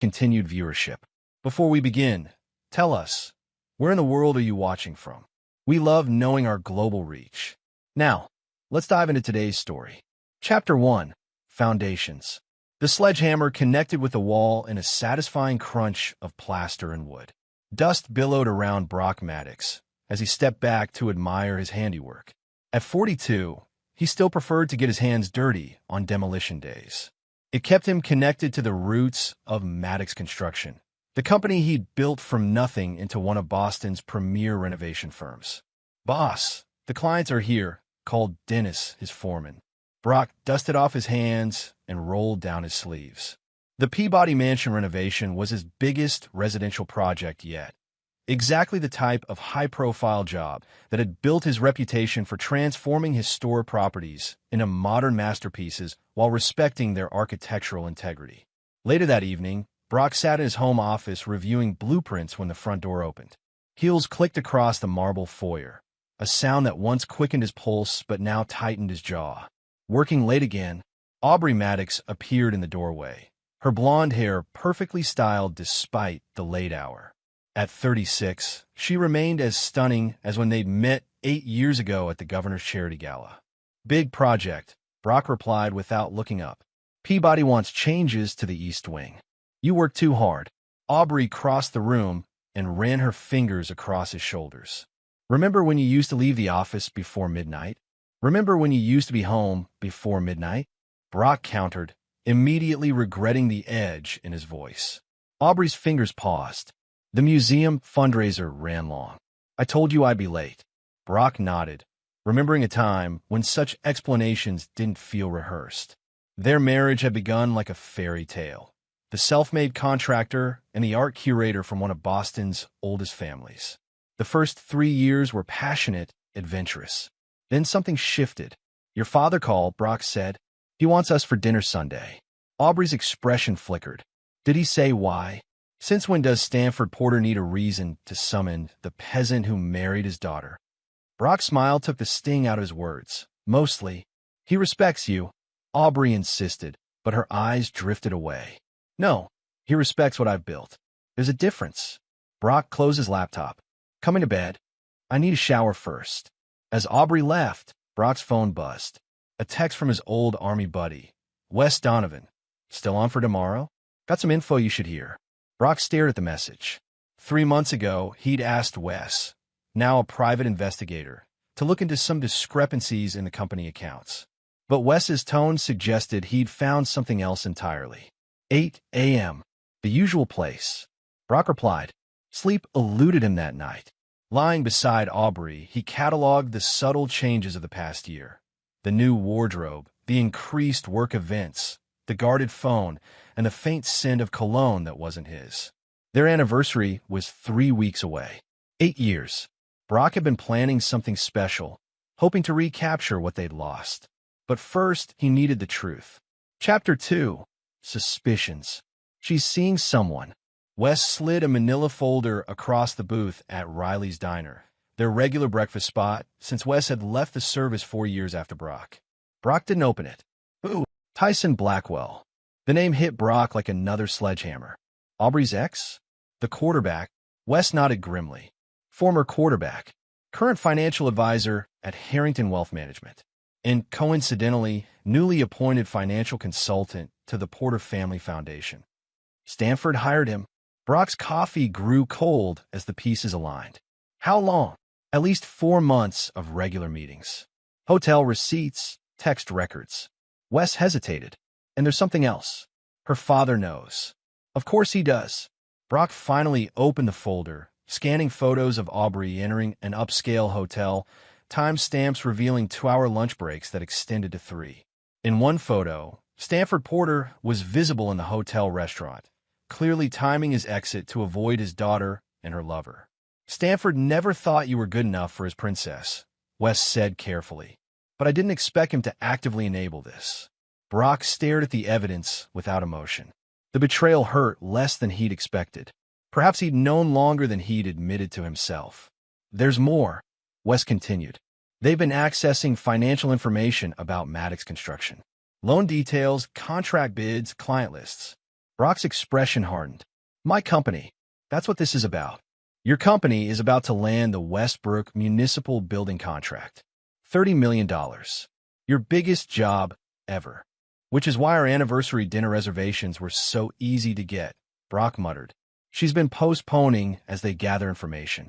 continued viewership. Before we begin, tell us, where in the world are you watching from? We love knowing our global reach. Now, let's dive into today's story. Chapter 1. Foundations. The sledgehammer connected with the wall in a satisfying crunch of plaster and wood. Dust billowed around Brock Maddox as he stepped back to admire his handiwork. At 42, he still preferred to get his hands dirty on demolition days. It kept him connected to the roots of Maddox Construction, the company he'd built from nothing into one of Boston's premier renovation firms. "Boss, the clients are here," called Dennis, his foreman. Brock dusted off his hands and rolled down his sleeves. The Peabody Mansion renovation was his biggest residential project yet. Exactly the type of high-profile job that had built his reputation for transforming historic properties into modern masterpieces while respecting their architectural integrity. Later that evening, Brock sat in his home office reviewing blueprints when the front door opened. Heels clicked across the marble foyer, a sound that once quickened his pulse but now tightened his jaw. Working late again, Aubrey Maddox appeared in the doorway, her blonde hair perfectly styled despite the late hour. At 36, she remained as stunning as when they'd met 8 years ago at the Governor's Charity Gala. "Big project," Brock replied without looking up. "Peabody wants changes to the East Wing." "You work too hard." Aubrey crossed the room and ran her fingers across his shoulders. "Remember when you used to leave the office before midnight? Remember when you used to be home before midnight?" Brock countered, immediately regretting the edge in his voice. Aubrey's fingers paused. "The museum fundraiser ran long. I told you I'd be late." Brock nodded, remembering a time when such explanations didn't feel rehearsed. Their marriage had begun like a fairy tale. The self-made contractor and the art curator from one of Boston's oldest families. The first 3 years were passionate, adventurous. Then something shifted. "Your father called," Brock said. "He wants us for dinner Sunday." Aubrey's expression flickered. "Did he say why? Since when does Stanford Porter need a reason to summon the peasant who married his daughter?" Brock's smile took the sting out of his words. "Mostly. He respects you," Aubrey insisted, but her eyes drifted away. "No, he respects what I've built. There's a difference." Brock closed his laptop. "Coming to bed? I need a shower first." As Aubrey left, Brock's phone buzzed. A text from his old Army buddy, Wes Donovan. "Still on for tomorrow? Got some info you should hear." Brock stared at the message. 3 months ago, he'd asked Wes, now a private investigator, to look into some discrepancies in the company accounts. But Wes's tone suggested he'd found something else entirely. 8 a.m., the usual place. Brock replied. Sleep eluded him that night. Lying beside Aubrey, he cataloged the subtle changes of the past year. The new wardrobe, the increased work events, the guarded phone, and the faint scent of cologne that wasn't his. Their anniversary was 3 weeks away. 8 years. Brock had been planning something special, hoping to recapture what they'd lost. But first, he needed the truth. Chapter 2. Suspicions. She's seeing someone. Wes slid a manila folder across the booth at Riley's Diner, their regular breakfast spot, since Wes had left the service 4 years after Brock. Brock didn't open it. Ooh, Tyson Blackwell. The name hit Brock like another sledgehammer. Aubrey's ex? The quarterback? Wes nodded grimly. Former quarterback. Current financial advisor at Harrington Wealth Management. And coincidentally, newly appointed financial consultant to the Porter Family Foundation. Stanford hired him. Brock's coffee grew cold as the pieces aligned. How long? At least 4 months of regular meetings. Hotel receipts, text records. Wes hesitated. And there's something else. Her father knows. Of course he does. Brock finally opened the folder, scanning photos of Aubrey entering an upscale hotel, timestamps revealing 2-hour lunch breaks that extended to 3. In one photo, Stanford Porter was visible in the hotel restaurant, clearly timing his exit to avoid his daughter and her lover. Stanford never thought you were good enough for his princess, Wes said carefully. But I didn't expect him to actively enable this. Brock stared at the evidence without emotion. The betrayal hurt less than he'd expected. Perhaps he'd known longer than he'd admitted to himself. There's more, Wes continued. They've been accessing financial information about Maddox Construction. Loan details, contract bids, client lists. Brock's expression hardened. My company. That's what this is about. Your company is about to land the Westbrook Municipal Building contract. $30 million. Your biggest job ever. Which is why our anniversary dinner reservations were so easy to get, Brock muttered. She's been postponing as they gather information.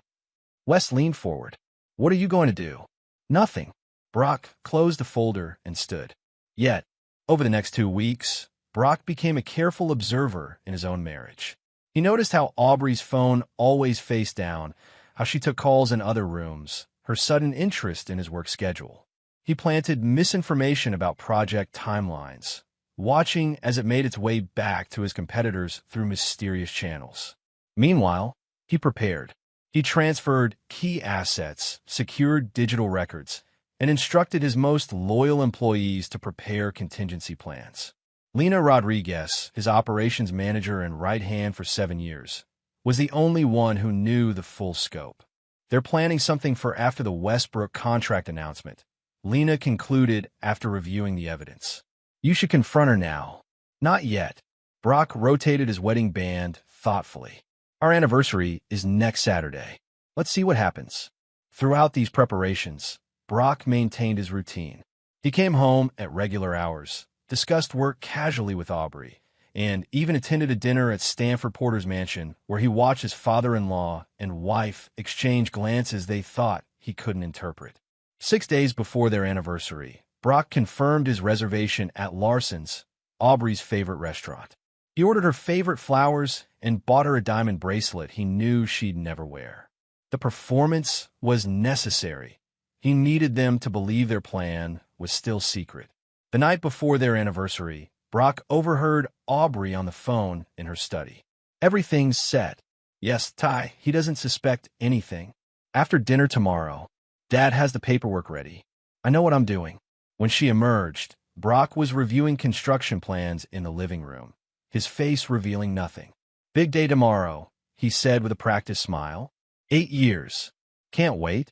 Wes leaned forward. What are you going to do? Nothing. Brock closed the folder and stood. Yet, over the next 2 weeks, Brock became a careful observer in his own marriage. He noticed how Aubrey's phone always faced down, how she took calls in other rooms, her sudden interest in his work schedule. He planted misinformation about project timelines, watching as it made its way back to his competitors through mysterious channels. Meanwhile, he prepared. He transferred key assets, secured digital records, and instructed his most loyal employees to prepare contingency plans. Lena Rodriguez, his operations manager and right hand for 7 years, was the only one who knew the full scope. They're planning something for after the Westbrook contract announcement, Lena concluded after reviewing the evidence. You should confront her now. Not yet. Brock rotated his wedding band thoughtfully. Our anniversary is next Saturday. Let's see what happens. Throughout these preparations, Brock maintained his routine. He came home at regular hours, discussed work casually with Aubrey, and even attended a dinner at Stanford Porter's mansion where he watched his father-in-law and wife exchange glances they thought he couldn't interpret. 6 days before their anniversary, Brock confirmed his reservation at Larson's, Aubrey's favorite restaurant. He ordered her favorite flowers and bought her a diamond bracelet he knew she'd never wear. The performance was necessary. He needed them to believe their plan was still secret. The night before their anniversary, Brock overheard Aubrey on the phone in her study. Everything's set. Yes, Ty, he doesn't suspect anything. After dinner tomorrow, Dad has the paperwork ready. I know what I'm doing. When she emerged, Brock was reviewing construction plans in the living room, his face revealing nothing. Big day tomorrow, he said with a practiced smile. 8 years. Can't wait,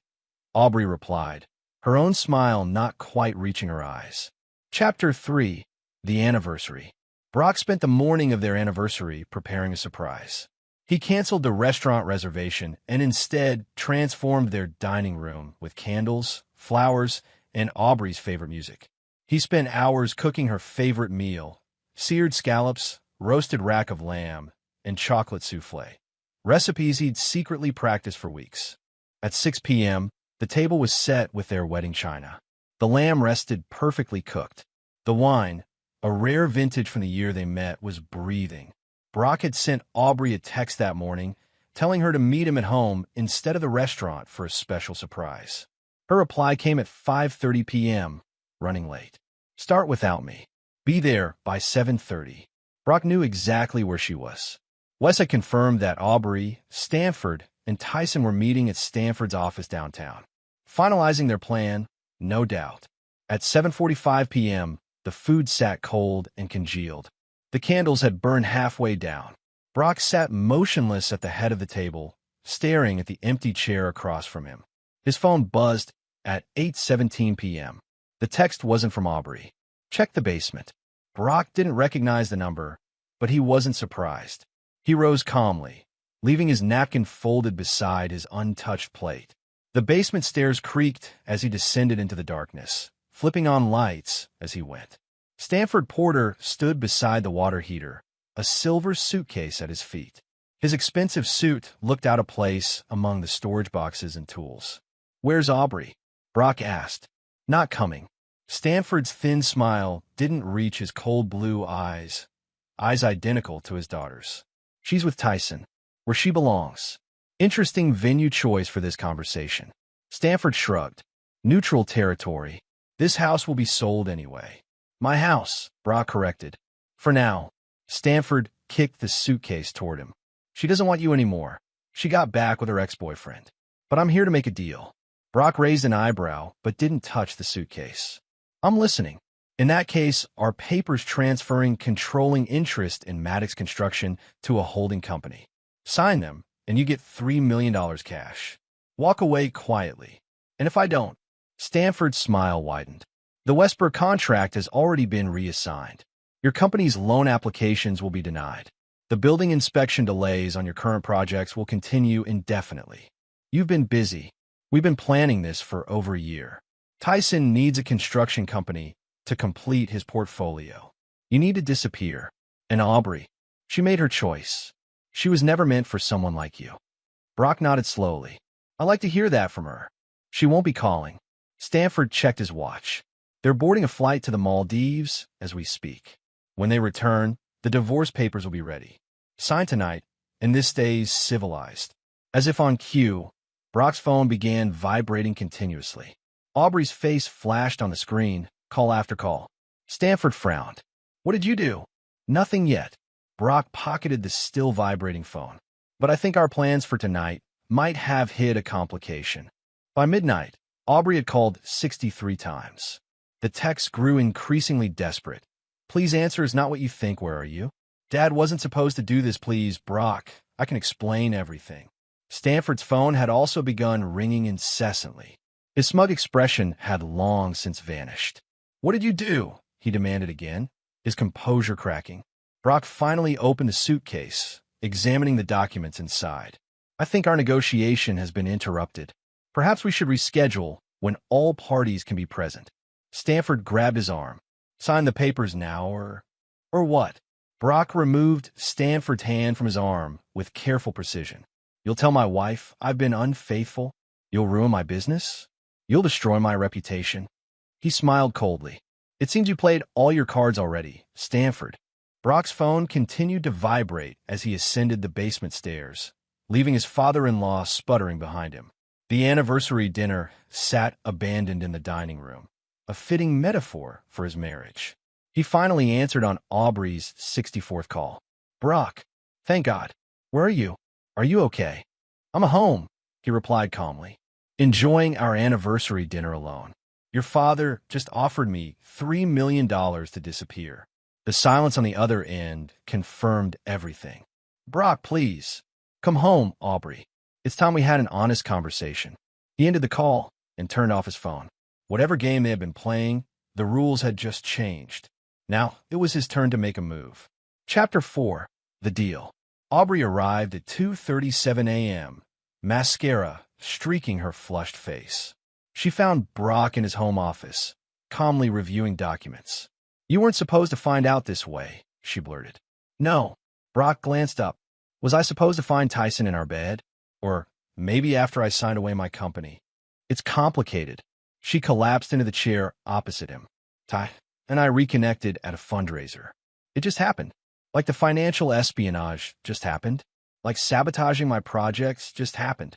Aubrey replied, her own smile not quite reaching her eyes. Chapter 3. The Anniversary. Brock spent the morning of their anniversary preparing a surprise. He canceled the restaurant reservation and instead transformed their dining room with candles, flowers, and Aubrey's favorite music. He spent hours cooking her favorite meal, seared scallops, roasted rack of lamb, and chocolate soufflé. Recipes he'd secretly practiced for weeks. At 6 p.m., the table was set with their wedding china. The lamb rested perfectly cooked. The wine, a rare vintage from the year they met, was breathing. Brock had sent Aubrey a text that morning, telling her to meet him at home instead of the restaurant for a special surprise. Her reply came at 5:30 p.m., running late. Start without me. Be there by 7:30. Brock knew exactly where she was. Wes had confirmed that Aubrey, Stanford, and Tyson were meeting at Stanford's office downtown. Finalizing their plan, no doubt. At 7:45 p.m., the food sat cold and congealed. The candles had burned halfway down. Brock sat motionless at the head of the table, staring at the empty chair across from him. His phone buzzed at 8:17 p.m. The text wasn't from Aubrey. Check the basement. Brock didn't recognize the number, but he wasn't surprised. He rose calmly, leaving his napkin folded beside his untouched plate. The basement stairs creaked as he descended into the darkness, flipping on lights as he went. Stanford Porter stood beside the water heater, a silver suitcase at his feet. His expensive suit looked out of place among the storage boxes and tools. Where's Aubrey? Brock asked. Not coming. Stanford's thin smile didn't reach his cold blue eyes identical to his daughter's. She's with Tyson, where she belongs. Interesting venue choice for this conversation. Stanford shrugged. Neutral territory. This house will be sold anyway. My house, Brock corrected. For now. Stanford kicked the suitcase toward him. She doesn't want you anymore. She got back with her ex-boyfriend. But I'm here to make a deal. Brock raised an eyebrow, but didn't touch the suitcase. I'm listening. In that case, our papers transferring controlling interest in Maddox Construction to a holding company. Sign them, and you get $3 million cash. Walk away quietly. And if I don't? Stanford's smile widened. The Westbrook contract has already been reassigned. Your company's loan applications will be denied. The building inspection delays on your current projects will continue indefinitely. You've been busy. We've been planning this for over a year. Tyson needs a construction company to complete his portfolio. You need to disappear. And Aubrey, she made her choice. She was never meant for someone like you. Brock nodded slowly. I like to hear that from her. She won't be calling. Stanford checked his watch. They're boarding a flight to the Maldives as we speak. When they return, the divorce papers will be ready. Signed tonight, and this stays civilized. As if on cue, Brock's phone began vibrating continuously. Aubrey's face flashed on the screen, call after call. Stanford frowned. What did you do? Nothing yet. Brock pocketed the still vibrating phone. But I think our plans for tonight might have hit a complication. By midnight, Aubrey had called 63 times. The text grew increasingly desperate. Please answer is not what you think. Where are you? Dad wasn't supposed to do this, please. Brock, I can explain everything. Stanford's phone had also begun ringing incessantly. His smug expression had long since vanished. What did you do? He demanded again, his composure cracking. Brock finally opened the suitcase, examining the documents inside. I think our negotiation has been interrupted. Perhaps we should reschedule when all parties can be present. Stanford grabbed his arm. Sign the papers now, or what? Brock removed Stanford's hand from his arm with careful precision. You'll tell my wife I've been unfaithful? You'll ruin my business? You'll destroy my reputation? He smiled coldly. It seems you played all your cards already, Stanford. Brock's phone continued to vibrate as he ascended the basement stairs, leaving his father-in-law sputtering behind him. The anniversary dinner sat abandoned in the dining room, a fitting metaphor for his marriage. He finally answered on Aubrey's 64th call. Brock, thank God. Where are you? Are you okay? I'm home, he replied calmly, enjoying our anniversary dinner alone. Your father just offered me $3 million to disappear. The silence on the other end confirmed everything. Brock, please. Come home, Aubrey. It's time we had an honest conversation. He ended the call and turned off his phone. Whatever game they had been playing, the rules had just changed. Now, it was his turn to make a move. Chapter 4. The Deal. Aubrey arrived at 2:37 a.m., mascara streaking her flushed face. She found Brock in his home office, calmly reviewing documents. You weren't supposed to find out this way, she blurted. No. Brock glanced up. Was I supposed to find Tyson in our bed? Or maybe after I signed away my company? It's complicated. She collapsed into the chair opposite him. Ty and I reconnected at a fundraiser. It just happened. Like the financial espionage just happened. Like sabotaging my projects just happened.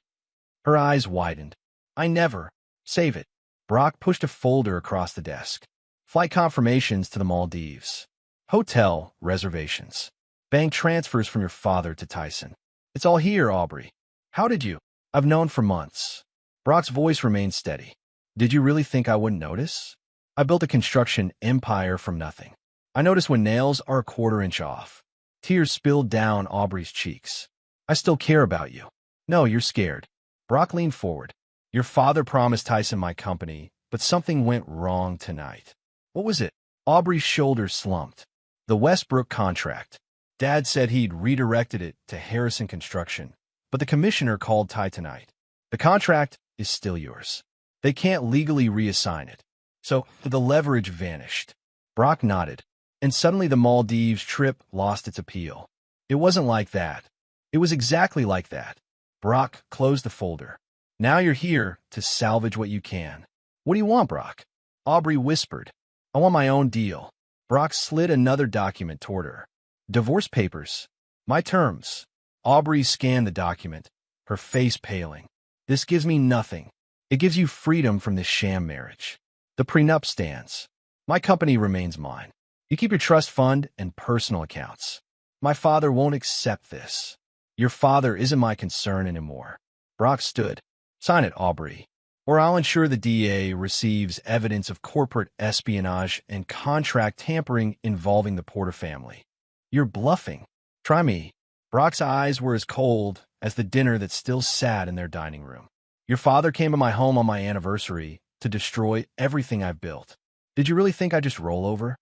Her eyes widened. I never. Save it. Brock pushed a folder across the desk. Flight confirmations to the Maldives. Hotel reservations. Bank transfers from your father to Tyson. It's all here, Aubrey. How did you? I've known for months. Brock's voice remained steady. Did you really think I wouldn't notice? I built a construction empire from nothing. I noticed when nails are a quarter-inch off. Tears spilled down Aubrey's cheeks. I still care about you. No, you're scared. Brock leaned forward. Your father promised Tyson my company, but something went wrong tonight. What was it? Aubrey's shoulders slumped. The Westbrook contract. Dad said he'd redirected it to Harrison Construction, but the commissioner called Ty tonight. The contract is still yours. They can't legally reassign it. So the leverage vanished. Brock nodded, and suddenly the Maldives trip lost its appeal. It wasn't like that. It was exactly like that. Brock closed the folder. Now you're here to salvage what you can. What do you want, Brock? Aubrey whispered. I want my own deal. Brock slid another document toward her. Divorce papers. My terms. Aubrey scanned the document, her face paling. This gives me nothing. It gives you freedom from this sham marriage. The prenup stands. My company remains mine. You keep your trust fund and personal accounts. My father won't accept this. Your father isn't my concern anymore. Brock stood. Sign it, Aubrey, or I'll ensure the DA receives evidence of corporate espionage and contract tampering involving the Porter family. You're bluffing. Try me. Brock's eyes were as cold as the dinner that still sat in their dining room. Your father came to my home on my anniversary to destroy everything I've built. Did you really think I'd just roll over?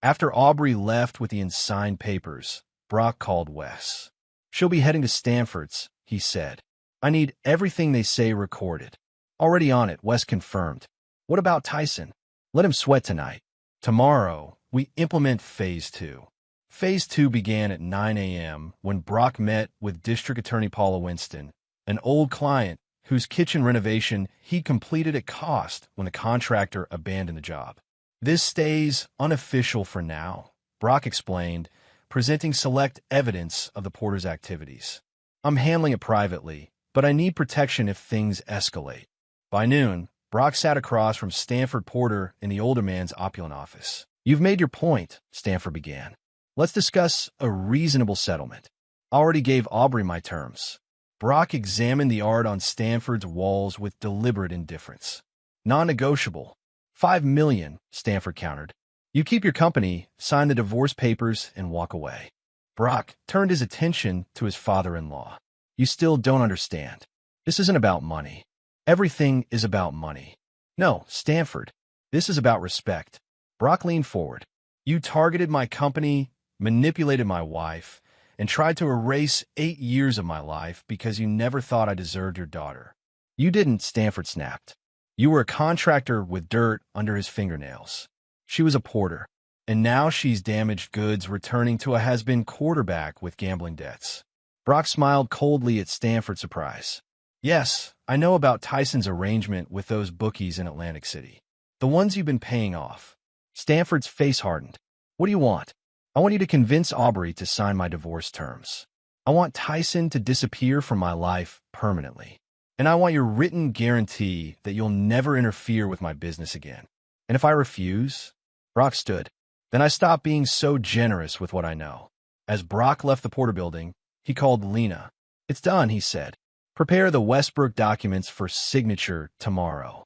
After Aubrey left with the unsigned papers, Brock called Wes. She'll be heading to Stanford's, he said. I need everything they say recorded. Already on it, Wes confirmed. What about Tyson? Let him sweat tonight. Tomorrow, we implement Phase 2. Phase 2 began at 9 a.m. when Brock met with District Attorney Paula Winston, an old client whose kitchen renovation he completed at cost when the contractor abandoned the job. This stays unofficial for now, Brock explained, presenting select evidence of the porter's activities. I'm handling it privately, but I need protection if things escalate. By noon, Brock sat across from Stanford Porter in the older man's opulent office. You've made your point, Stanford began. Let's discuss a reasonable settlement. I already gave Aubrey my terms. Brock examined the art on Stanford's walls with deliberate indifference. Non-negotiable. $5 million, Stanford countered. You keep your company, sign the divorce papers, and walk away. Brock turned his attention to his father-in-law. You still don't understand. This isn't about money. Everything is about money. No, Stanford, this is about respect. Brock leaned forward. You targeted my company, manipulated my wife, and tried to erase 8 years of my life because you never thought I deserved your daughter. You didn't, Stanford snapped. You were a contractor with dirt under his fingernails. She was a porter, and now she's damaged goods returning to a has-been quarterback with gambling debts. Brock smiled coldly at Stanford's surprise. Yes, I know about Tyson's arrangement with those bookies in Atlantic City. The ones you've been paying off. Stanford's face hardened. What do you want? I want you to convince Aubrey to sign my divorce terms. I want Tyson to disappear from my life permanently. And I want your written guarantee that you'll never interfere with my business again. And if I refuse, Brock stood. Then I stop being so generous with what I know. As Brock left the Porter building, he called Lena. It's done, he said. Prepare the Westbrook documents for signature tomorrow.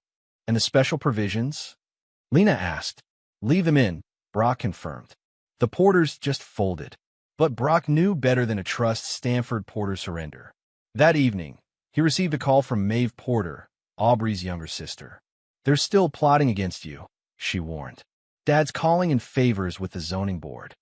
And the special provisions? Lena asked. Leave them in, Brock confirmed. The Porters just folded. But Brock knew better than to trust Stanford Porter's surrender. That evening, he received a call from Maeve Porter, Aubrey's younger sister. They're still plotting against you, she warned. Dad's calling in favors with the zoning board.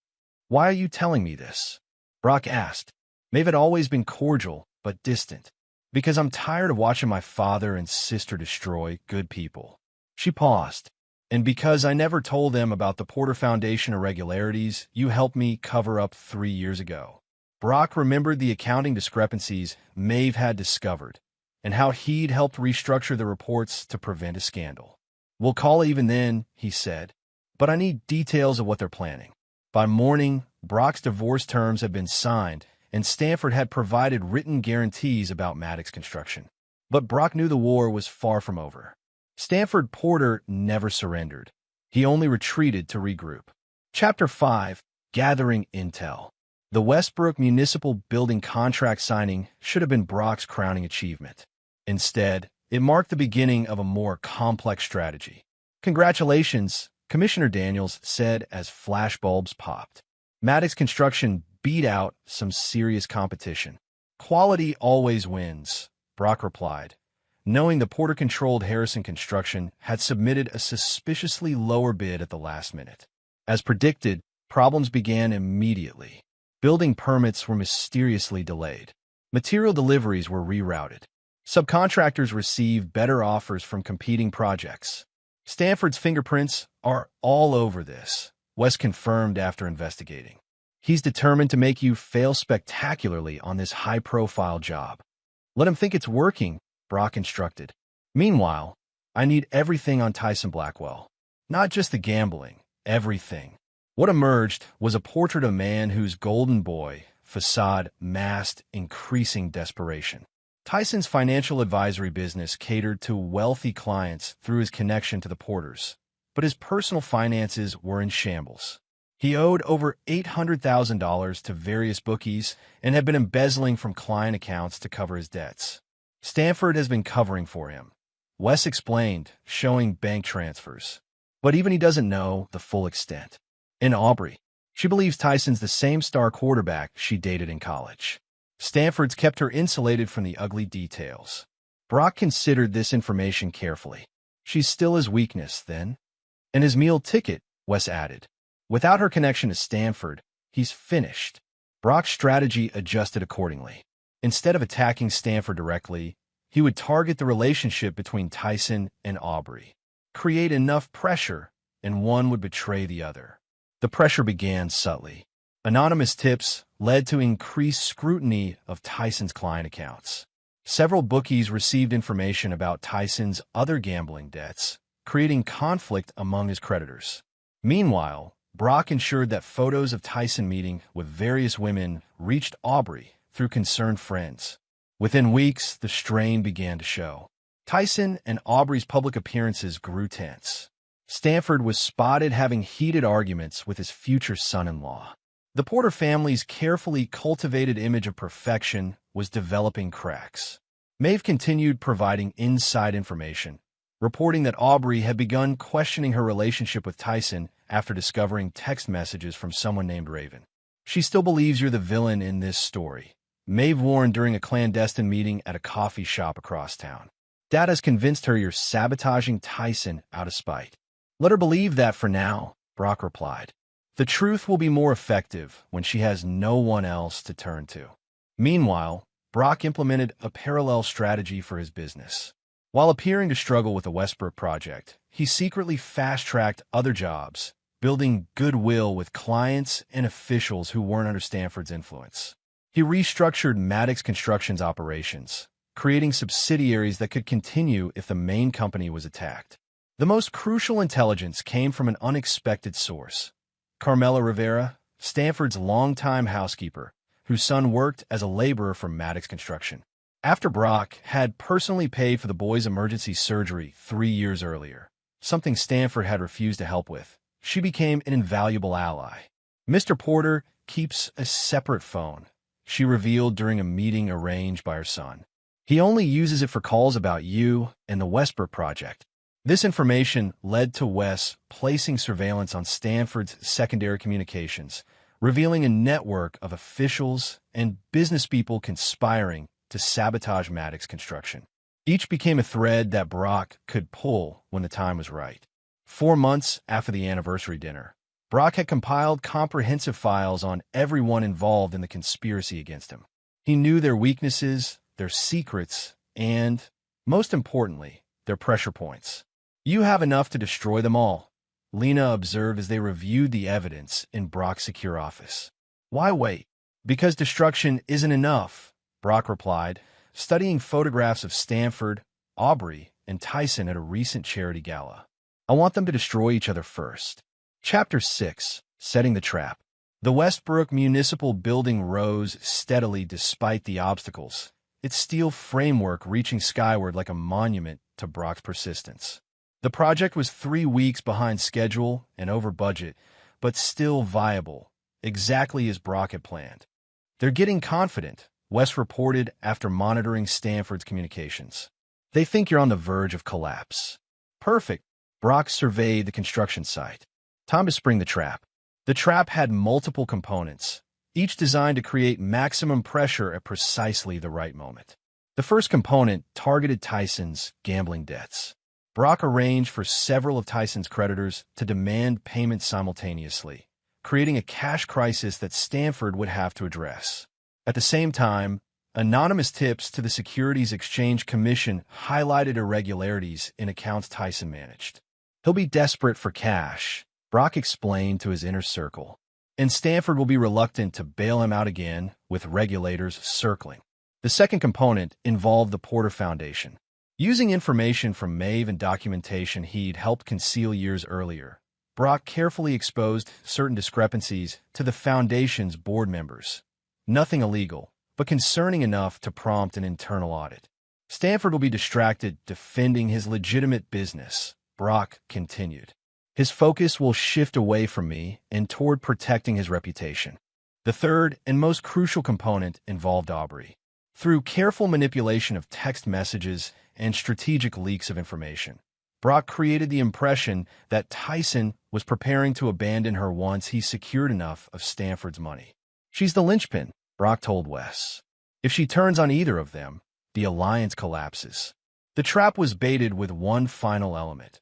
Why are you telling me this? Brock asked. Maeve had always been cordial, but distant. Because I'm tired of watching my father and sister destroy good people. She paused. And because I never told them about the Porter Foundation irregularities you helped me cover up 3 years ago. Brock remembered the accounting discrepancies Maeve had discovered, and how he'd helped restructure the reports to prevent a scandal. We'll call even then, he said, but I need details of what they're planning. By morning, Brock's divorce terms had been signed, and Stanford had provided written guarantees about Maddox construction. But Brock knew the war was far from over. Stanford Porter never surrendered. He only retreated to regroup. Chapter 5, Gathering Intel. The Westbrook Municipal Building contract signing should have been Brock's crowning achievement. Instead, it marked the beginning of a more complex strategy. Congratulations, Commissioner Daniels said as flashbulbs popped. Maddox Construction beat out some serious competition. Quality always wins, Brock replied, knowing the Porter-controlled Harrison Construction had submitted a suspiciously lower bid at the last minute. As predicted, problems began immediately. Building permits were mysteriously delayed. Material deliveries were rerouted. Subcontractors received better offers from competing projects. Stanford's fingerprints are all over this, Wes confirmed after investigating. He's determined to make you fail spectacularly on this high-profile job. Let him think it's working, Brock instructed. Meanwhile, I need everything on Tyson Blackwell. Not just the gambling, everything. What emerged was a portrait of a man whose golden boy facade masked increasing desperation. Tyson's financial advisory business catered to wealthy clients through his connection to the Porters, but his personal finances were in shambles. He owed over $800,000 to various bookies and had been embezzling from client accounts to cover his debts. Stanford has been covering for him, Wes explained, showing bank transfers. But even he doesn't know the full extent. In Aubrey, she believes Tyson's the same star quarterback she dated in college. Stanford's kept her insulated from the ugly details. Brock considered this information carefully. She's still his weakness, then. And his meal ticket, Wes added. Without her connection to Stanford, he's finished. Brock's strategy adjusted accordingly. Instead of attacking Stanford directly, he would target the relationship between Tyson and Aubrey, create enough pressure, and one would betray the other. The pressure began subtly. Anonymous tips led to increased scrutiny of Tyson's client accounts. Several bookies received information about Tyson's other gambling debts, creating conflict among his creditors. Meanwhile, Brock ensured that photos of Tyson meeting with various women reached Aubrey through concerned friends. Within weeks, the strain began to show. Tyson and Aubrey's public appearances grew tense. Stanford was spotted having heated arguments with his future son-in-law. The Porter family's carefully cultivated image of perfection was developing cracks. Maeve continued providing inside information, reporting that Aubrey had begun questioning her relationship with Tyson after discovering text messages from someone named Raven. "She still believes you're the villain in this story," Maeve warned during a clandestine meeting at a coffee shop across town. "Dad has convinced her you're sabotaging Tyson out of spite." "Let her believe that for now," Brock replied. "The truth will be more effective when she has no one else to turn to." Meanwhile, Brock implemented a parallel strategy for his business. While appearing to struggle with the Westbrook project, he secretly fast-tracked other jobs, building goodwill with clients and officials who weren't under Stanford's influence. He restructured Maddox Construction's operations, creating subsidiaries that could continue if the main company was attacked. The most crucial intelligence came from an unexpected source. Carmela Rivera, Stanford's longtime housekeeper, whose son worked as a laborer for Maddox Construction. After Brock had personally paid for the boy's emergency surgery 3 years earlier, something Stanford had refused to help with, she became an invaluable ally. "Mr. Porter keeps a separate phone," she revealed during a meeting arranged by her son. "He only uses it for calls about you and the Westbrook project." This information led to Wes placing surveillance on Stanford's secondary communications, revealing a network of officials and businesspeople conspiring to sabotage Maddox Construction. Each became a thread that Brock could pull when the time was right. 4 months after the anniversary dinner, Brock had compiled comprehensive files on everyone involved in the conspiracy against him. He knew their weaknesses, their secrets, and, most importantly, their pressure points. "You have enough to destroy them all," Lena observed as they reviewed the evidence in Brock's secure office. "Why wait?" "Because destruction isn't enough," Brock replied, studying photographs of Stanford, Aubrey, and Tyson at a recent charity gala. "I want them to destroy each other first." Chapter 6. Setting the Trap. The Westbrook Municipal Building rose steadily despite the obstacles, its steel framework reaching skyward like a monument to Brock's persistence. The project was 3 weeks behind schedule and over budget, but still viable, exactly as Brock had planned. "They're getting confident," Wes reported after monitoring Stanford's communications. "They think you're on the verge of collapse." "Perfect." Brock surveyed the construction site. "Time to spring the trap." The trap had multiple components, each designed to create maximum pressure at precisely the right moment. The first component targeted Tyson's gambling debts. Brock arranged for several of Tyson's creditors to demand payment simultaneously, creating a cash crisis that Stanford would have to address. At the same time, anonymous tips to the Securities Exchange Commission highlighted irregularities in accounts Tyson managed. "He'll be desperate for cash," Brock explained to his inner circle, "and Stanford will be reluctant to bail him out again with regulators circling." The second component involved the Porter Foundation. Using information from Maeve and documentation he'd helped conceal years earlier, Brock carefully exposed certain discrepancies to the Foundation's board members. Nothing illegal, but concerning enough to prompt an internal audit. "Stanford will be distracted defending his legitimate business," Brock continued. "His focus will shift away from me and toward protecting his reputation." The third and most crucial component involved Aubrey. Through careful manipulation of text messages and strategic leaks of information, Brock created the impression that Tyson was preparing to abandon her once he secured enough of Stanford's money. "She's the linchpin," Brock told Wes. "If she turns on either of them, the alliance collapses." The trap was baited with one final element.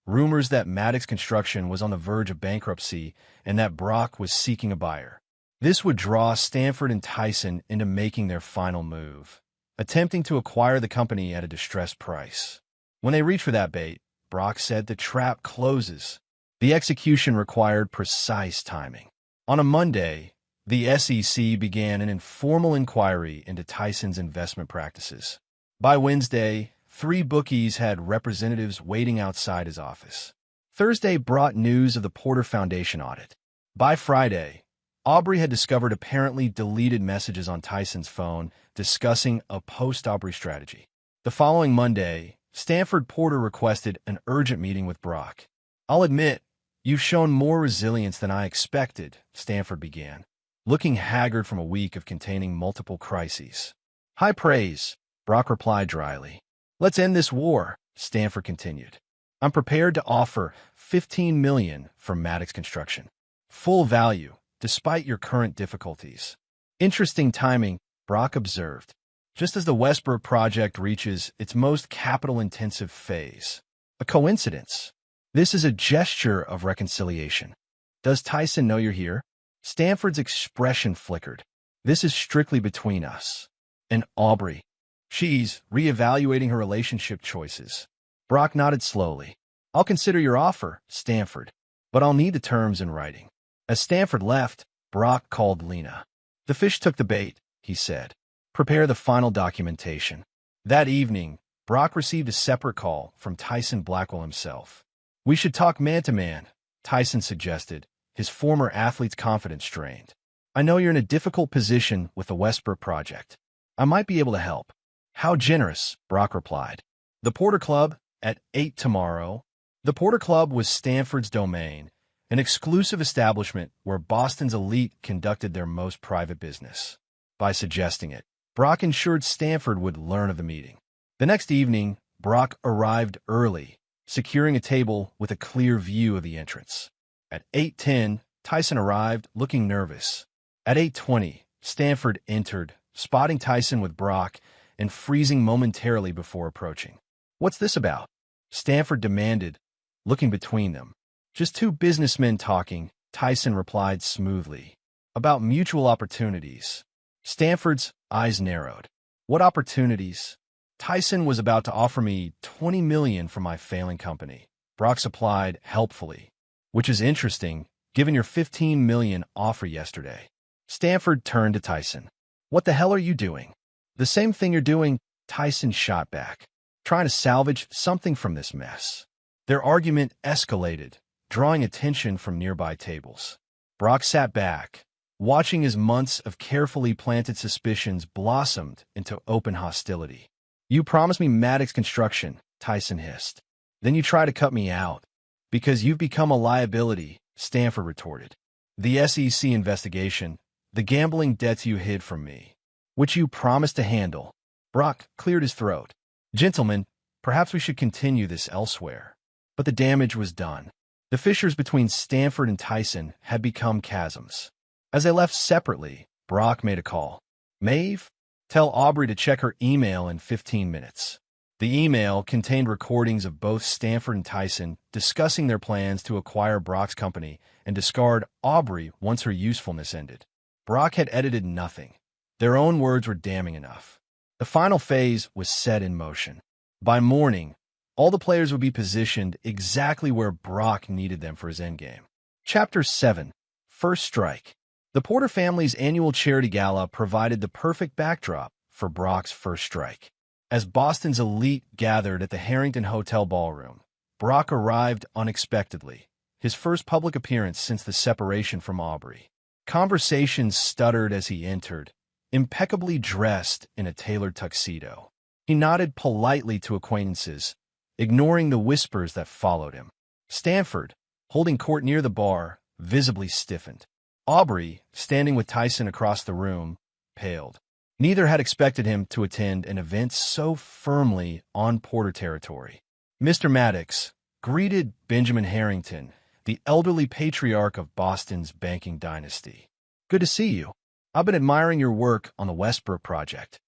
Rumors that Maddox Construction was on the verge of bankruptcy and that Brock was seeking a buyer. This would draw Stanford and Tyson into making their final move, attempting to acquire the company at a distressed price. When they reached for that bait, Brock said the trap closes. The execution required precise timing. On a Monday, the SEC began an informal inquiry into Tyson's investment practices. By Wednesday, 3 bookies had representatives waiting outside his office. Thursday brought news of the Porter Foundation audit. By Friday, Aubrey had discovered apparently deleted messages on Tyson's phone discussing a post-Aubrey strategy. The following Monday, Stanford Porter requested an urgent meeting with Brock. "I'll admit, you've shown more resilience than I expected," Stanford began, looking haggard from a week of containing multiple crises. "High praise," Brock replied dryly. "Let's end this war," Stanford continued. "I'm prepared to offer $15 million for Maddox Construction. Full value, despite your current difficulties." "Interesting timing," Brock observed, just as the Westbrook project reaches its most capital-intensive phase. "A coincidence? This is a gesture of reconciliation. Does Tyson know you're here?" Stanford's expression flickered. "This is strictly between us. And Aubrey. She's reevaluating her relationship choices." Brock nodded slowly. "I'll consider your offer, Stanford, but I'll need the terms in writing." As Stanford left, Brock called Lena. "The fish took the bait," he said. "Prepare the final documentation." That evening, Brock received a separate call from Tyson Blackwell himself. "We should talk man-to-man," Tyson suggested, his former athlete's confidence strained. "I know you're in a difficult position with the Westbrook project. I might be able to help." "How generous," Brock replied. "The Porter Club, at 8 tomorrow." The Porter Club was Stanford's domain, an exclusive establishment where Boston's elite conducted their most private business. By suggesting it, Brock ensured Stanford would learn of the meeting. The next evening, Brock arrived early, securing a table with a clear view of the entrance. At 8:10, Tyson arrived, looking nervous. At 8:20, Stanford entered, spotting Tyson with Brock and freezing momentarily before approaching. "What's this about?" Stanford demanded, looking between them. "Just 2 businessmen talking," Tyson replied smoothly. "About mutual opportunities." Stanford's eyes narrowed. "What opportunities?" "Tyson was about to offer me $20 million for my failing company," Brock supplied helpfully. "Which is interesting, given your $15 million offer yesterday." Stanford turned to Tyson. "What the hell are you doing?" "The same thing you're doing," Tyson shot back. "Trying to salvage something from this mess." Their argument escalated, drawing attention from nearby tables. Brock sat back, watching as months of carefully planted suspicions blossomed into open hostility. "You promised me Maddox Construction," Tyson hissed. "Then you try to cut me out. Because you've become a liability," Stanford retorted. "The SEC investigation, the gambling debts you hid from me, which you promised to handle." Brock cleared his throat. "Gentlemen, perhaps we should continue this elsewhere." But the damage was done. The fissures between Stanford and Tyson had become chasms. As they left separately, Brock made a call. "Maeve, tell Aubrey to check her email in 15 minutes." The email contained recordings of both Stanford and Tyson discussing their plans to acquire Brock's company and discard Aubrey once her usefulness ended. Brock had edited nothing. Their own words were damning enough. The final phase was set in motion. By morning, all the players would be positioned exactly where Brock needed them for his endgame. Chapter 7. First Strike. The Porter family's annual charity gala provided the perfect backdrop for Brock's first strike. As Boston's elite gathered at the Harrington Hotel ballroom, Brock arrived unexpectedly, his first public appearance since the separation from Aubrey. Conversations stuttered as he entered, impeccably dressed in a tailored tuxedo. He nodded politely to acquaintances, ignoring the whispers that followed him. Stanford, holding court near the bar, visibly stiffened. Aubrey, standing with Tyson across the room, paled. Neither had expected him to attend an event so firmly on Porter territory. Mr. Maddox greeted Benjamin Harrington, the elderly patriarch of Boston's banking dynasty. "Good to see you. I've been admiring your work on the Westbrook project."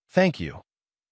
"Thank you,"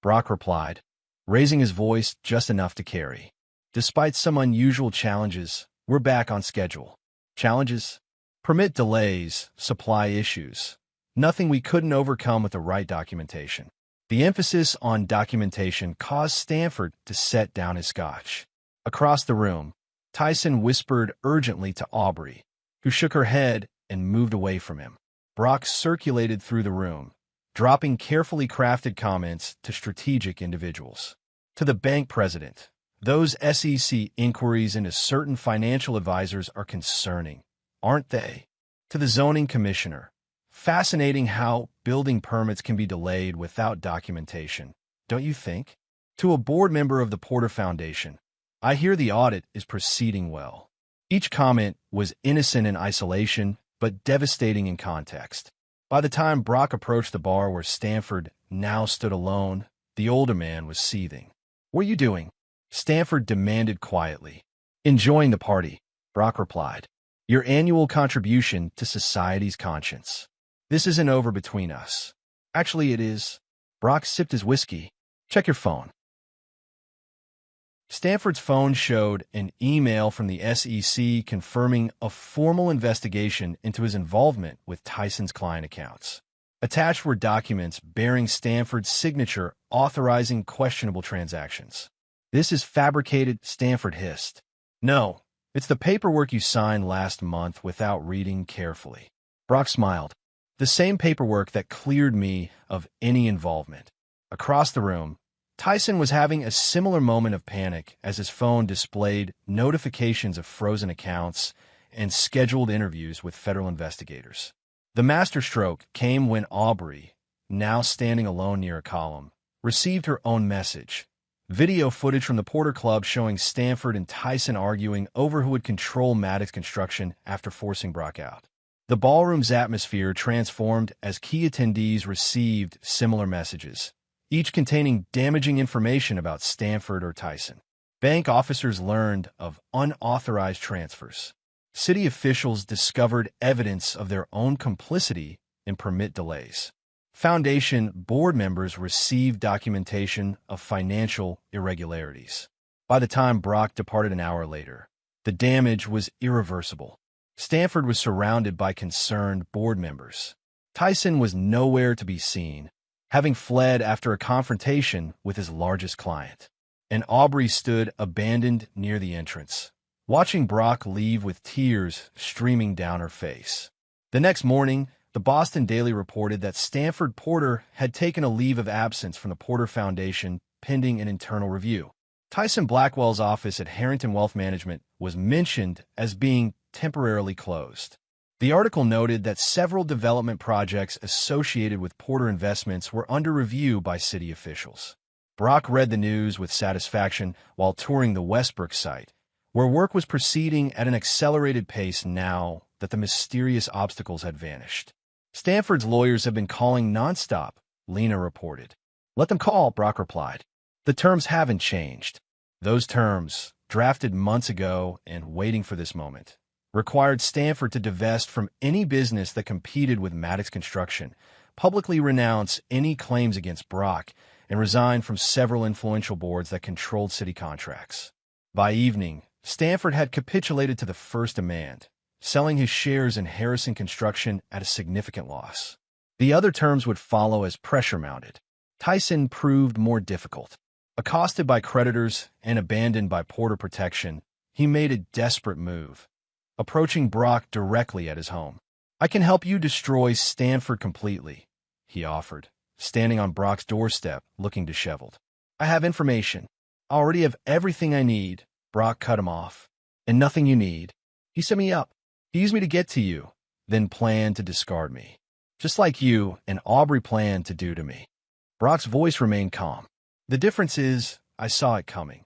Brock replied, raising his voice just enough to carry. "Despite some unusual challenges, we're back on schedule." "Challenges?" Permit delays, supply issues. Nothing we couldn't overcome with the right documentation. The emphasis on documentation caused Stanford to set down his scotch. Across the room, Tyson whispered urgently to Aubrey, who shook her head and moved away from him. Brock circulated through the room, dropping carefully crafted comments to strategic individuals. To the bank president, those SEC inquiries into certain financial advisors are concerning, aren't they? To the zoning commissioner, fascinating how building permits can be delayed without documentation, don't you think? To a board member of the Porter Foundation, I hear the audit is proceeding well. Each comment was innocent in isolation, but devastating in context. By the time Brock approached the bar where Stanford now stood alone, the older man was seething. "What are you doing?" Stanford demanded quietly. "Enjoying the party," Brock replied. "Your annual contribution to society's conscience. This isn't over between us." "Actually, it is." Brock sipped his whiskey. "Check your phone." Stanford's phone showed an email from the SEC confirming a formal investigation into his involvement with Tyson's client accounts. Attached were documents bearing Stanford's signature authorizing questionable transactions. "This is fabricated," Stanford hissed. "No, it's the paperwork you signed last month without reading carefully." Brock smiled. "The same paperwork that cleared me of any involvement." Across the room, Tyson was having a similar moment of panic as his phone displayed notifications of frozen accounts and scheduled interviews with federal investigators. The masterstroke came when Aubrey, now standing alone near a column, received her own message. Video footage from the Porter Club showing Stanford and Tyson arguing over who would control Maddox Construction after forcing Brock out. The ballroom's atmosphere transformed as key attendees received similar messages, each containing damaging information about Stanford or Tyson. Bank officers learned of unauthorized transfers. City officials discovered evidence of their own complicity in permit delays. Foundation board members received documentation of financial irregularities. By the time Brock departed an hour later, the damage was irreversible. Stanford was surrounded by concerned board members. Tyson was nowhere to be seen, having fled after a confrontation with his largest client. And Aubrey stood abandoned near the entrance, watching Brock leave with tears streaming down her face. The next morning, the Boston Daily reported that Stanford Porter had taken a leave of absence from the Porter Foundation pending an internal review. Tyson Blackwell's office at Harrington Wealth Management was mentioned as being temporarily closed. The article noted that several development projects associated with Porter Investments were under review by city officials. Brock read the news with satisfaction while touring the Westbrook site, where work was proceeding at an accelerated pace now that the mysterious obstacles had vanished. "Stanford's lawyers have been calling nonstop," Lena reported. "Let them call," Brock replied. "The terms haven't changed." Those terms, drafted months ago and waiting for this moment, required Stanford to divest from any business that competed with Maddox Construction, publicly renounce any claims against Brock, and resign from several influential boards that controlled city contracts. By evening, Stanford had capitulated to the first demand, selling his shares in Harrison Construction at a significant loss. The other terms would follow as pressure mounted. Tyson proved more difficult. Accosted by creditors and abandoned by Porter Protection, he made a desperate move, approaching Brock directly at his home. "I can help you destroy Stanford completely," he offered, standing on Brock's doorstep, looking disheveled. "I have information. I already have everything I need," Brock cut him off. "And nothing you need. He set me up. He used me to get to you, then planned to discard me. Just like you and Aubrey planned to do to me." Brock's voice remained calm. "The difference is, I saw it coming."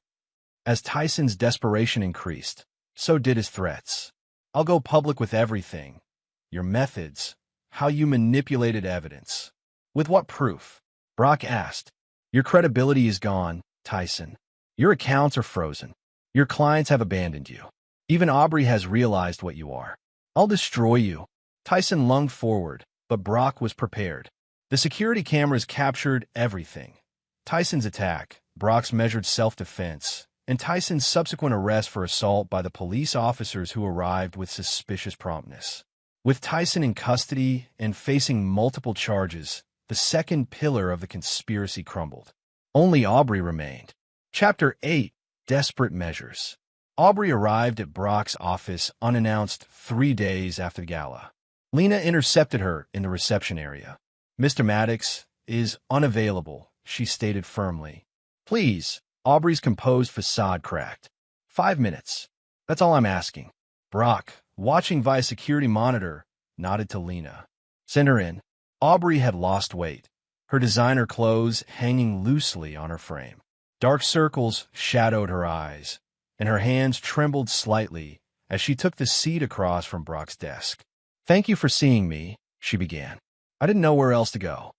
As Tyson's desperation increased, so did his threats. "I'll go public with everything. Your methods, how you manipulated evidence." "With what proof?" Brock asked. "Your credibility is gone, Tyson. Your accounts are frozen. Your clients have abandoned you. Even Aubrey has realized what you are. I'll destroy you." Tyson lunged forward, but Brock was prepared. The security cameras captured everything. Tyson's attack, Brock's measured self-defense, and Tyson's subsequent arrest for assault by the police officers who arrived with suspicious promptness. With Tyson in custody and facing multiple charges, the second pillar of the conspiracy crumbled. Only Aubrey remained. Chapter 8: Desperate Measures. Aubrey arrived at Brock's office unannounced 3 days after the gala. Lena intercepted her in the reception area. "Mr. Maddox is unavailable," she stated firmly. "Please," Aubrey's composed facade cracked. "5 minutes. That's all I'm asking." Brock, watching via security monitor, nodded to Lena. "Send her in." Aubrey had lost weight, her designer clothes hanging loosely on her frame. Dark circles shadowed her eyes, and her hands trembled slightly as she took the seat across from Brock's desk. "Thank you for seeing me," she began. "I didn't know where else to go."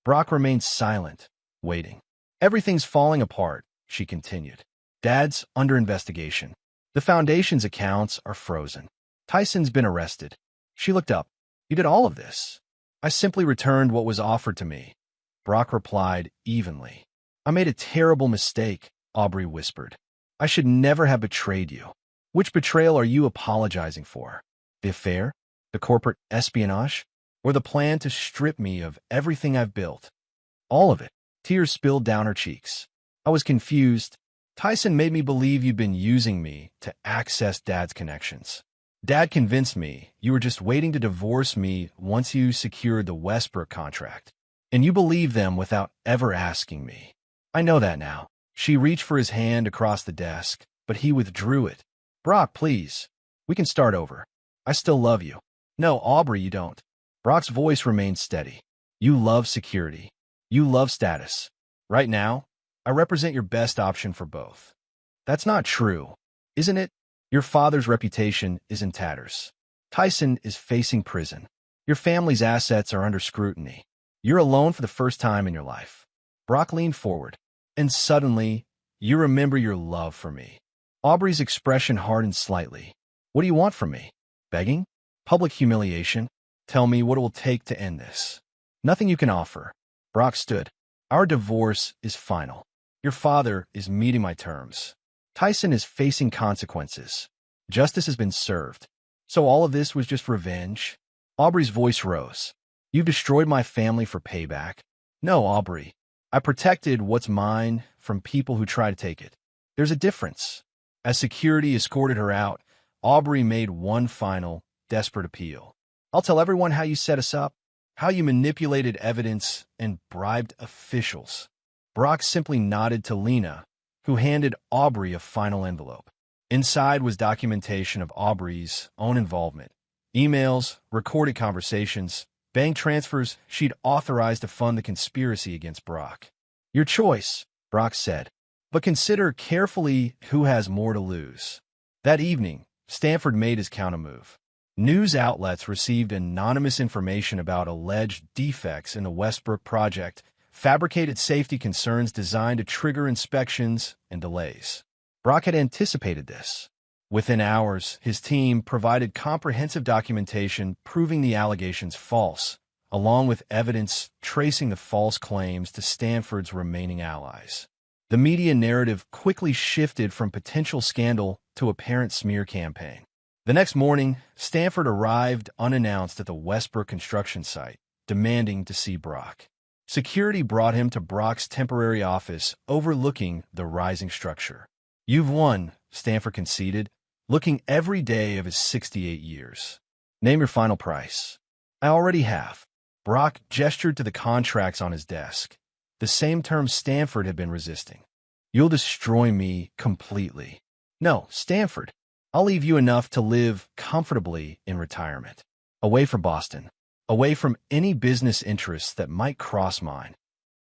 Brock remained silent, waiting. "Everything's falling apart," she continued. "Dad's under investigation. The Foundation's accounts are frozen. Tyson's been arrested." She looked up. "You did all of this?" "I simply returned what was offered to me," Brock replied evenly. "I made a terrible mistake," Aubrey whispered. "I should never have betrayed you." "Which betrayal are you apologizing for? The affair? The corporate espionage? Or the plan to strip me of everything I've built?" "All of it." Tears spilled down her cheeks. "I was confused. Tyson made me believe you'd been using me to access Dad's connections. Dad convinced me you were just waiting to divorce me once you secured the Westbrook contract. And you believed them without ever asking me. I know that now." She reached for his hand across the desk, but he withdrew it. "Brock, please. We can start over. I still love you." "No, Aubrey, you don't." Brock's voice remained steady. "You love security. You love status. Right now, I represent your best option for both." "That's not true, isn't it? Your father's reputation is in tatters. Tyson is facing prison. Your family's assets are under scrutiny. You're alone for the first time in your life." Brock leaned forward. "And suddenly, you remember your love for me." Aubrey's expression hardened slightly. "What do you want from me? Begging? Public humiliation? Tell me what it will take to end this." "Nothing you can offer." Brock stood. "Our divorce is final. Your father is meeting my terms. Tyson is facing consequences. Justice has been served. So all of this was just revenge?" Aubrey's voice rose. "You've destroyed my family for payback." "No, Aubrey. I protected what's mine from people who try to take it. There's a difference." As security escorted her out, Aubrey made one final, desperate appeal. "I'll tell everyone how you set us up, how you manipulated evidence and bribed officials." Brock simply nodded to Lena, who handed Aubrey a final envelope. Inside was documentation of Aubrey's own involvement. Emails, recorded conversations, bank transfers she'd authorized to fund the conspiracy against Brock. "Your choice," Brock said, "but consider carefully who has more to lose." That evening, Stanford made his countermove. News outlets received anonymous information about alleged defects in the Westbrook project, fabricated safety concerns designed to trigger inspections and delays. Brock had anticipated this. Within hours, his team provided comprehensive documentation proving the allegations false, along with evidence tracing the false claims to Stanford's remaining allies. The media narrative quickly shifted from potential scandal to apparent smear campaign. The next morning, Stanford arrived unannounced at the Westbrook construction site, demanding to see Brock. Security brought him to Brock's temporary office overlooking the rising structure. "You've won," Stanford conceded, looking every day of his 68 years. "Name your final price." "I already have." Brock gestured to the contracts on his desk, the same terms Stanford had been resisting. "You'll destroy me completely." "No, Stanford. I'll leave you enough to live comfortably in retirement. Away from Boston. Away from any business interests that might cross mine."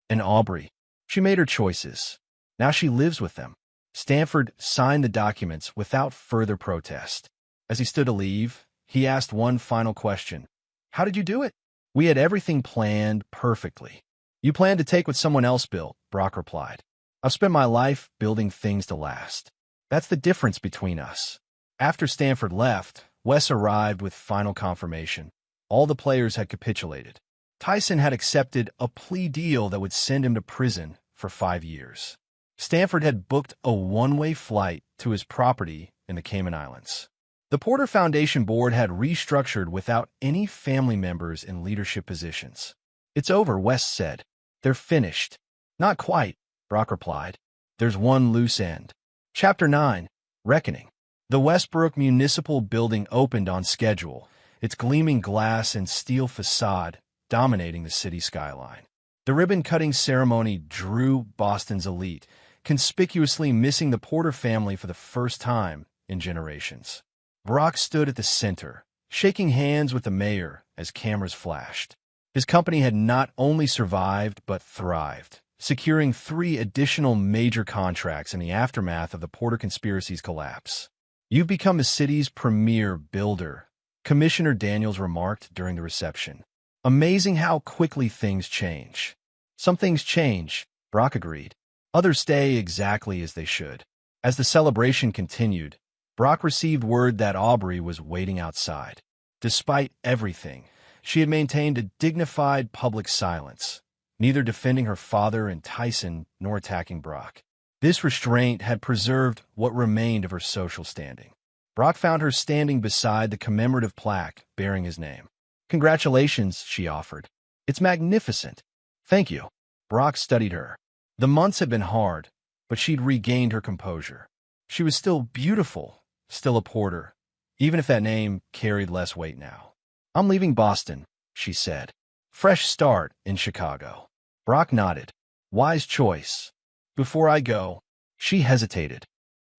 And Aubrey, she made her choices. Now she lives with them. Stanford signed the documents without further protest. As he stood to leave, he asked one final question. "How did you do it?" "We had everything planned perfectly." "You planned to take what someone else built," Brock replied. "I've spent my life building things to last. That's the difference between us." After Stanford left, Wes arrived with final confirmation. All the players had capitulated. Tyson had accepted a plea deal that would send him to prison for 5 years. Stanford had booked a one-way flight to his property in the Cayman Islands. The Porter Foundation board had restructured without any family members in leadership positions. "It's over," West said. "They're finished." "Not quite," Brock replied. "There's one loose end." Chapter 9. Reckoning. The Westbrook Municipal Building opened on schedule, its gleaming glass and steel facade dominating the city skyline. The ribbon-cutting ceremony drew Boston's elite, conspicuously missing the Porter family for the first time in generations. Brock stood at the center, shaking hands with the mayor as cameras flashed. His company had not only survived but thrived, securing 3 additional major contracts in the aftermath of the Porter conspiracy's collapse. "You've become the city's premier builder," Commissioner Daniels remarked during the reception. "Amazing how quickly things change." "Some things change," Brock agreed. "Others stay exactly as they should." As the celebration continued, Brock received word that Aubrey was waiting outside. Despite everything, she had maintained a dignified public silence, neither defending her father and Tyson nor attacking Brock. This restraint had preserved what remained of her social standing. Brock found her standing beside the commemorative plaque bearing his name. "Congratulations," she offered. "It's magnificent." "Thank you." Brock studied her. The months had been hard, but she'd regained her composure. She was still beautiful, still a Porter, even if that name carried less weight now. "I'm leaving Boston," she said. "Fresh start in Chicago." Brock nodded. "Wise choice." "Before I go," she hesitated.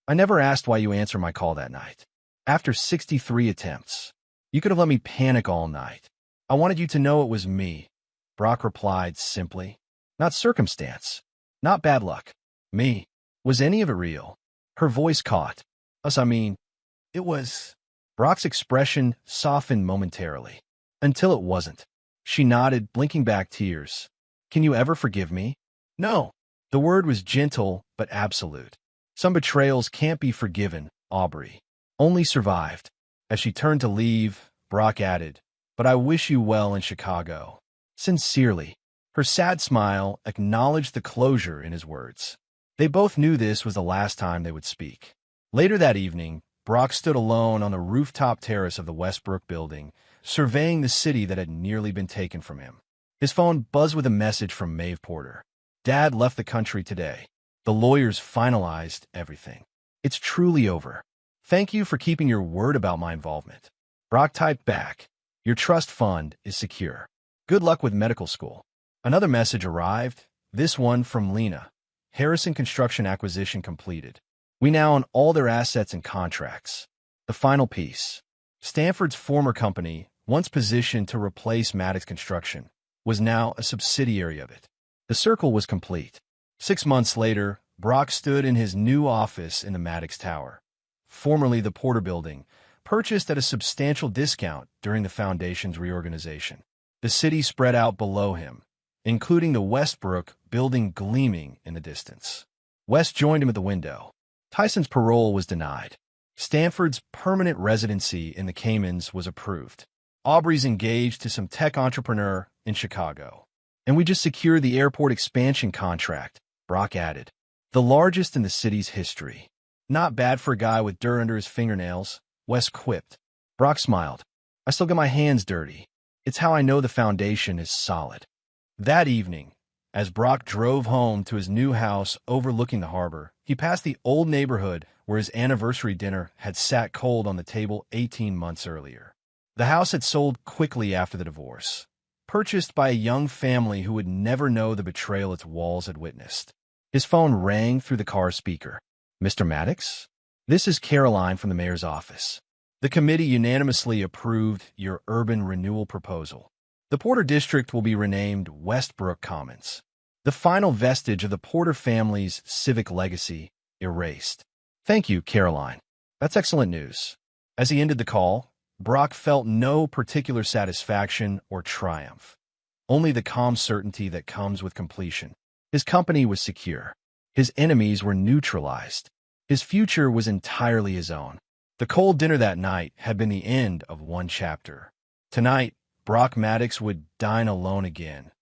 "I never asked why you answered my call that night. After 63 attempts, you could have let me panic all night. I wanted you to know it was me," Brock replied simply. "Not circumstance. Not bad luck. Me. Was any of it real?" Her voice caught. It was." Brock's expression softened momentarily. "Until it wasn't." She nodded, blinking back tears. "Can you ever forgive me?" "No." The word was gentle but absolute. "Some betrayals can't be forgiven, Aubrey. Only survived." As she turned to leave, Brock added, "But I wish you well in Chicago." Sincerely. Her sad smile acknowledged the closure in his words. They both knew this was the last time they would speak. Later that evening, Brock stood alone on the rooftop terrace of the Westbrook building, surveying the city that had nearly been taken from him. His phone buzzed with a message from Maeve Porter. "Dad left the country today. The lawyers finalized everything. It's truly over. Thank you for keeping your word about my involvement." Brock typed back, "Your trust fund is secure. Good luck with medical school." Another message arrived, this one from Lena. "Harrison Construction acquisition completed. We now own all their assets and contracts." The final piece. Stanford's former company, once positioned to replace Maddox Construction, was now a subsidiary of it. The circle was complete. 6 months later, Brock stood in his new office in the Maddox Tower, formerly the Porter Building, purchased at a substantial discount during the Foundation's reorganization. The city spread out below him, including the Westbrook building gleaming in the distance. West joined him at the window. Tyson's parole was denied. Stanford's permanent residency in the Caymans was approved. Aubrey's engaged to some tech entrepreneur in Chicago. "And we just secured the airport expansion contract," Brock added. "The largest in the city's history." "Not bad for a guy with dirt under his fingernails," West quipped. Brock smiled. "I still get my hands dirty. It's how I know the foundation is solid." That evening, as Brock drove home to his new house overlooking the harbor, he passed the old neighborhood where his anniversary dinner had sat cold on the table 18 months earlier. The house had sold quickly after the divorce, purchased by a young family who would never know the betrayal its walls had witnessed. His phone rang through the car speaker. "Mr. Maddox? This is Caroline from the mayor's office. The committee unanimously approved your urban renewal proposal. The Porter District will be renamed Westbrook Commons. The final vestige of the Porter family's civic legacy erased." "Thank you, Caroline. That's excellent news." As he ended the call, Brock felt no particular satisfaction or triumph, only the calm certainty that comes with completion. His company was secure. His enemies were neutralized. His future was entirely his own. The cold dinner that night had been the end of one chapter. Tonight, Brock Maddox would dine alone again,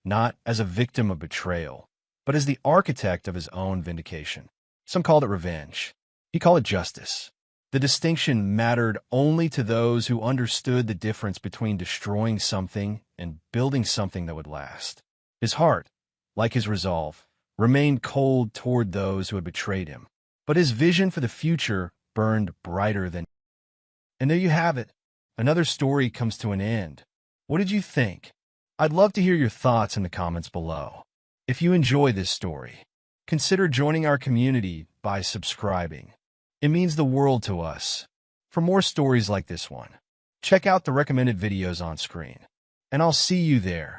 not as a victim of betrayal, but as the architect of his own vindication. Some called it revenge. He called it justice. The distinction mattered only to those who understood the difference between destroying something and building something that would last. His heart, like his resolve, remained cold toward those who had betrayed him. But his vision for the future burned brighter than. And there you have it. Another story comes to an end. What did you think? I'd love to hear your thoughts in the comments below. If you enjoy this story, consider joining our community by subscribing. It means the world to us. For more stories like this one, check out the recommended videos on screen. And I'll see you there.